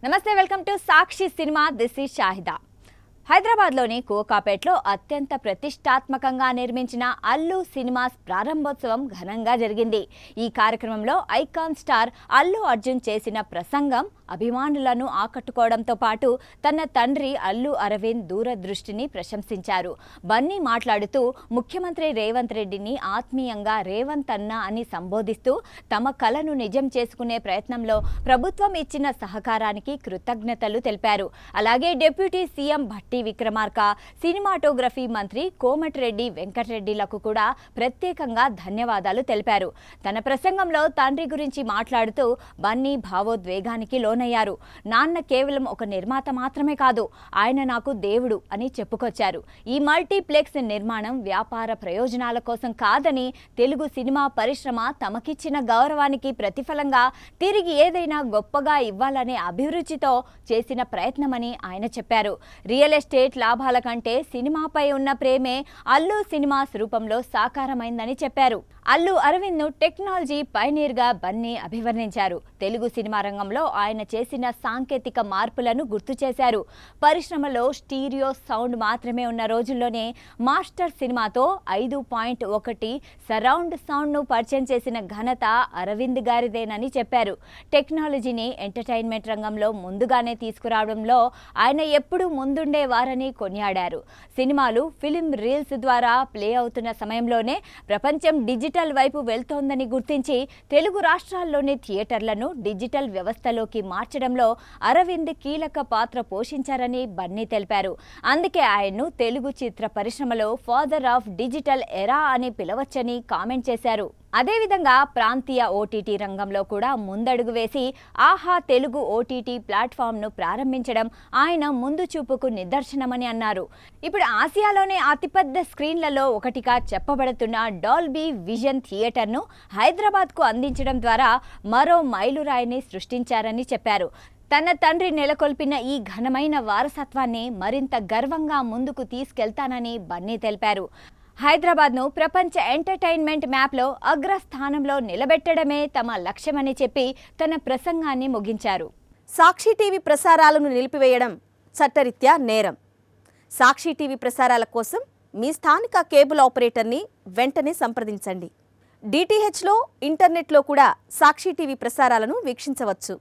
నమస్తే, welcome to Sakshi cinema. This is Shahida. హైదరాబాద్లోని కోకాపేట్లో అత్యంత ప్రతిష్టాత్మకంగా నిర్మించిన అల్లు సినిమాస్ ప్రారంభోత్సవం ఘనంగా జరిగింది. ఈ కార్యక్రమంలో ఐకాన్ స్టార్ అల్లు అర్జున్ చేసిన ప్రసంగం అభిమానులను ఆకట్టుకోవడంతో పాటు తన తండ్రి అల్లు అరవింద్ దూరదృష్టిని ప్రశంసించారు. బన్నీ మాట్లాడుతూ ముఖ్యమంత్రి రేవంత్ రెడ్డిని ఆత్మీయంగా రేవంత్ అన్న అని సంబోధిస్తూ తమ కలను నిజం చేసుకునే ప్రయత్నంలో ప్రభుత్వం ఇచ్చిన సహకారానికి కృతజ్ఞతలు తెలిపారు. అలాగే deputy CM Bhatti Vikramarka, cinematography మంత్రి కోమటిరెడ్డి వెంకటరెడ్డిలకు కూడా ప్రత్యేకంగా ధన్యవాదాలు తెలిపారు. తన ప్రసంగంలో తండ్రి గురించి మాట్లాడుతూ బన్నీ భావోద్వేగానికి లోనయ్యారు. నాన్న కేవలం ఒక నిర్మాత మాత్రమే కాదు, ఆయన నాకు దేవుడు అని చెప్పుకొచ్చారు. ఈ మల్టీప్లెక్స్ నిర్మాణం వ్యాపార ప్రయోజనాల కోసం కాదని, తెలుగు సినిమా పరిశ్రమ తమకిచ్చిన గౌరవానికి ప్రతిఫలంగా తిరిగి ఏదైనా గొప్పగా ఇవ్వాలనే అభిరుచితో చేసిన ప్రయత్నమని ఆయన చెప్పారు. రియల్ ఎస్టేట్ లాభాల కంటే సినిమాపై ఉన్న ప్రేమే అల్లు సినిమాస్ రూపంలో సాకారమైందని చెప్పారు. అల్లు అరవింద్ను టెక్నాలజీ పైనీర్గా బన్నీ అభివర్ణించారు. తెలుగు సినిమా రంగంలో ఆయన చేసిన సాంకేతిక మార్పులను గుర్తు చేశారు. పరిశ్రమలో స్టీరియో సౌండ్ మాత్రమే ఉన్న రోజుల్లోనే మాస్టర్ సినిమాతో 5.1 సరౌండ్ సౌండ్ను పరిచయం చేసిన ఘనత అరవింద్ గారిదేనని చెప్పారు. టెక్నాలజీని ఎంటర్టైన్మెంట్ రంగంలో ముందుగానే తీసుకురావడంలో ఆయన ఎప్పుడూ ముందుండేవారని కొనియాడారు. సినిమాలు ఫిలిం రీల్స్ ద్వారా ప్లే అవుతున్న సమయంలోనే ప్రపంచం డిజిటల్ వైపు వెళ్తోందని గుర్తించి తెలుగు రాష్ట్రాల్లోని థియేటర్లను డిజిటల్ వ్యవస్థలోకి మార్చడంలో అరవింద్ కీలక పాత్ర పోషించారని బన్నీ తెలిపారు. అందుకే ఆయన్ను తెలుగు చిత్ర పరిశ్రమలో ఫాదర్ ఆఫ్ డిజిటల్ ఎరా అని పిలవచ్చని కామెంట్ చేశారు. అదేవిధంగా ప్రాంతీయ ఓటీటీ రంగంలో కూడా ముందడుగు వేసి ఆహా తెలుగు ఓటీటీ ప్లాట్ఫామ్ను ప్రారంభించడం ఆయన ముందు చూపుకు నిదర్శనమని అన్నారు. ఇప్పుడు ఆసియాలోనే అతిపెద్ద స్క్రీన్లలో ఒకటిగా చెప్పబడుతున్న డాల్బీ విజన్ థియేటర్ను హైదరాబాద్కు అందించడం ద్వారా మరో మైలురాయిని సృష్టించారని చెప్పారు. తన తండ్రి నెలకొల్పిన ఈ ఘనమైన వారసత్వాన్ని మరింత గర్వంగా ముందుకు తీసుకెళ్తానని బన్నీ తెలిపారు. హైదరాబాద్ను ప్రపంచ ఎంటర్టైన్మెంట్ మ్యాప్లో అగ్రస్థానంలో నిలబెట్టడమే తమ లక్ష్యమని చెప్పి తన ప్రసంగాన్ని ముగించారు. సాక్షి టీవీ ప్రసారాలను నిలిపివేయడం చట్టరీత్యా నేరం. సాక్షి టీవీ ప్రసారాల కోసం మీ స్థానిక కేబుల్ ఆపరేటర్ని వెంటనే సంప్రదించండి. డిటిహెచ్లో, ఇంటర్నెట్లో కూడా సాక్షి టీవీ ప్రసారాలను వీక్షించవచ్చు.